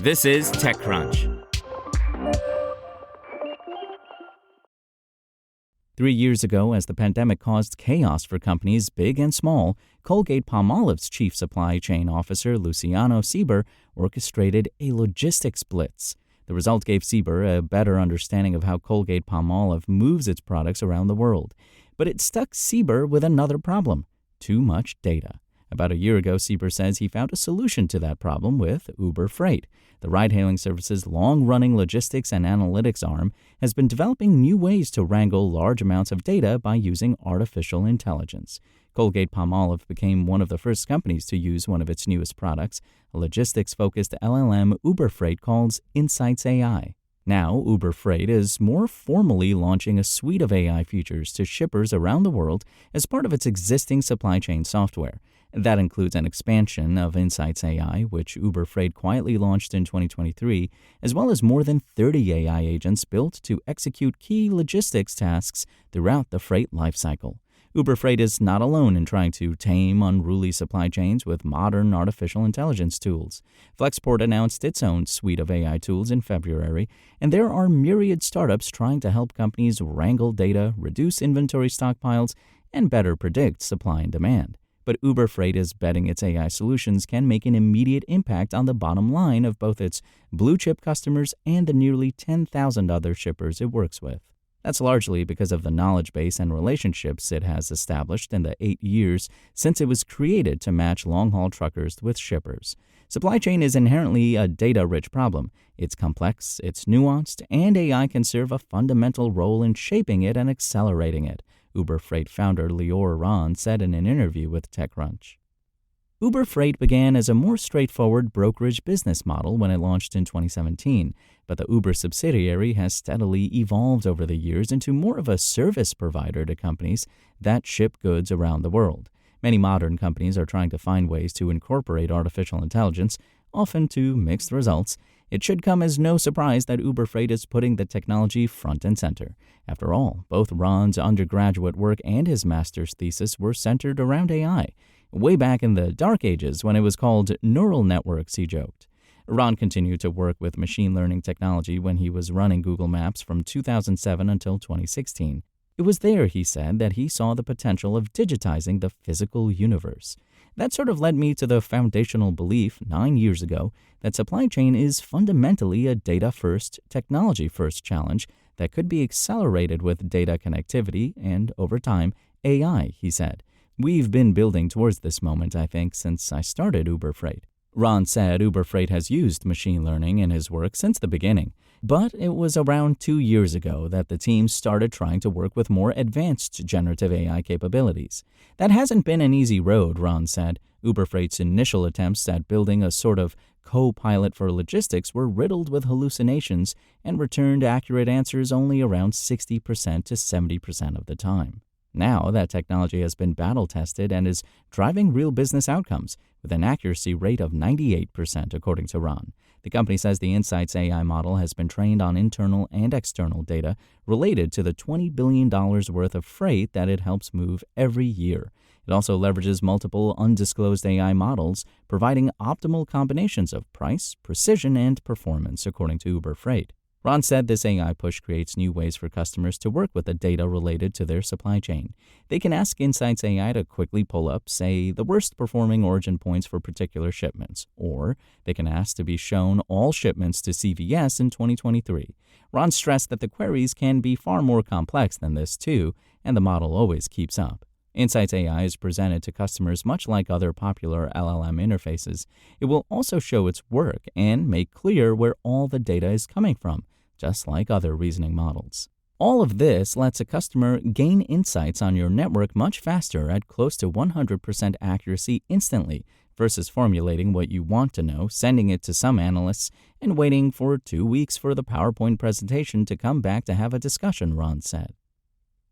This is TechCrunch. 3 years ago, as the pandemic caused chaos for companies big and small, Colgate-Palmolive's chief supply chain officer, Luciano Sieber, orchestrated a logistics blitz. The result gave Sieber a better understanding of how Colgate-Palmolive moves its products around the world. But it stuck Sieber with another problem: too much data. About a year ago, Sieber says he found a solution to that problem with Uber Freight. The ride-hailing service's long-running logistics and analytics arm has been developing new ways to wrangle large amounts of data by using artificial intelligence. Colgate-Palmolive became one of the first companies to use one of its newest products, a logistics-focused LLM Uber Freight called Insights AI. Now, Uber Freight is more formally launching a suite of AI features to shippers around the world as part of its existing supply chain software. That includes an expansion of Insights AI, which Uber Freight quietly launched in 2023, as well as more than 30 AI agents built to execute key logistics tasks throughout the freight lifecycle. Uber Freight is not alone in trying to tame unruly supply chains with modern artificial intelligence tools. Flexport announced its own suite of AI tools in February, and there are myriad startups trying to help companies wrangle data, reduce inventory stockpiles, and better predict supply and demand. But Uber Freight is betting its AI solutions can make an immediate impact on the bottom line of both its blue-chip customers and the nearly 10,000 other shippers it works with. That's largely because of the knowledge base and relationships it has established in the 8 years since it was created to match long-haul truckers with shippers. Supply chain is inherently a data-rich problem. It's complex, it's nuanced, and AI can serve a fundamental role in shaping it and accelerating it, Uber Freight founder Lior Ron said in an interview with TechCrunch. Uber Freight began as a more straightforward brokerage business model when it launched in 2017, but the Uber subsidiary has steadily evolved over the years into more of a service provider to companies that ship goods around the world. Many modern companies are trying to find ways to incorporate artificial intelligence, often to mixed results. It should come as no surprise that Uber Freight is putting the technology front and center. After all, both Ron's undergraduate work and his master's thesis were centered around AI. Way back in the dark ages when it was called neural networks, he joked. Ron continued to work with machine learning technology when he was running Google Maps from 2007 until 2016. It was there, he said, that he saw the potential of digitizing the physical universe. That sort of led me to the foundational belief 9 years ago that supply chain is fundamentally a data-first, technology-first challenge that could be accelerated with data connectivity and, over time, AI, he said. We've been building towards this moment, I think, since I started Uber Freight. Ron said Uber Freight has used machine learning in his work since the beginning, but it was around 2 years ago that the team started trying to work with more advanced generative AI capabilities. That hasn't been an easy road, Ron said. Uber Freight's initial attempts at building a sort of co-pilot for logistics were riddled with hallucinations and returned accurate answers only around 60% to 70% of the time. Now, that technology has been battle-tested and is driving real business outcomes, with an accuracy rate of 98%, according to Ron. The company says the Insights AI model has been trained on internal and external data related to the $20 billion worth of freight that it helps move every year. It also leverages multiple undisclosed AI models, providing optimal combinations of price, precision, and performance, according to Uber Freight. Ron said this AI push creates new ways for customers to work with the data related to their supply chain. They can ask Insights AI to quickly pull up, say, the worst performing origin points for particular shipments, or they can ask to be shown all shipments to CVS in 2023. Ron stressed that the queries can be far more complex than this too, and the model always keeps up. Insights AI is presented to customers much like other popular LLM interfaces. It will also show its work and make clear where all the data is coming from, just like other reasoning models. All of this lets a customer gain insights on your network much faster at close to 100% accuracy instantly, versus formulating what you want to know, sending it to some analysts, and waiting for 2 weeks for the PowerPoint presentation to come back to have a discussion, Ron said.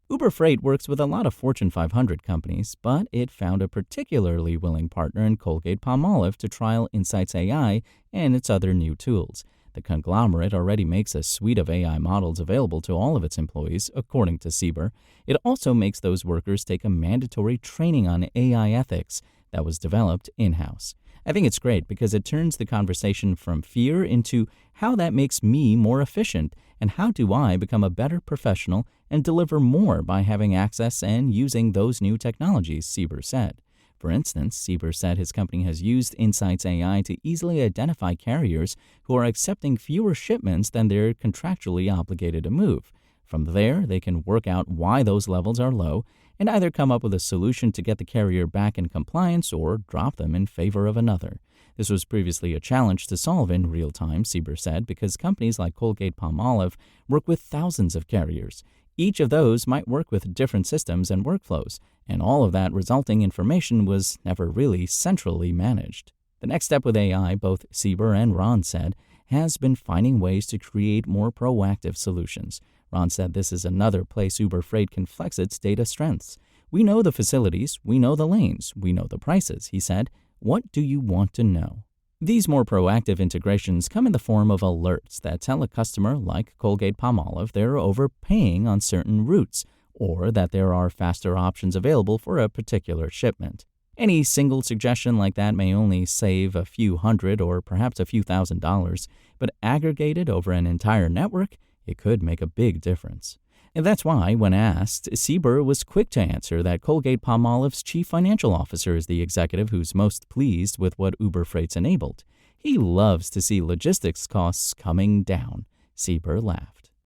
Uber Freight works with a lot of Fortune 500 companies, but it found a particularly willing partner in Colgate-Palmolive to trial Insights AI and its other new tools. The conglomerate already makes a suite of AI models available to all of its employees, according to Sieber. It also makes those workers take a mandatory training on AI ethics that was developed in-house. I think it's great because it turns the conversation from fear into how that makes me more efficient and how do I become a better professional and deliver more by having access and using those new technologies, Sieber said. For instance, Sieber said his company has used Insights AI to easily identify carriers who are accepting fewer shipments than they're contractually obligated to move. From there, they can work out why those levels are low and either come up with a solution to get the carrier back in compliance or drop them in favor of another. This was previously a challenge to solve in real time, Sieber said, because companies like Colgate-Palmolive work with thousands of carriers. Each of those might work with different systems and workflows, and all of that resulting information was never really centrally managed. The next step with AI, both Sieber and Ron said, has been finding ways to create more proactive solutions. Ron said this is another place Uber Freight can flex its data strengths. We know the facilities, we know the lanes, we know the prices, he said. What do you want to know? These more proactive integrations come in the form of alerts that tell a customer like Colgate-Palmolive they're overpaying on certain routes or that there are faster options available for a particular shipment. Any single suggestion like that may only save a few hundred or perhaps a few $1,000s, but aggregated over an entire network, it could make a big difference. And that's why, when asked, Sieber was quick to answer that Colgate-Palmolive's chief financial officer is the executive who's most pleased with what Uber Freight's enabled. He loves to see logistics costs coming down. Sieber laughed.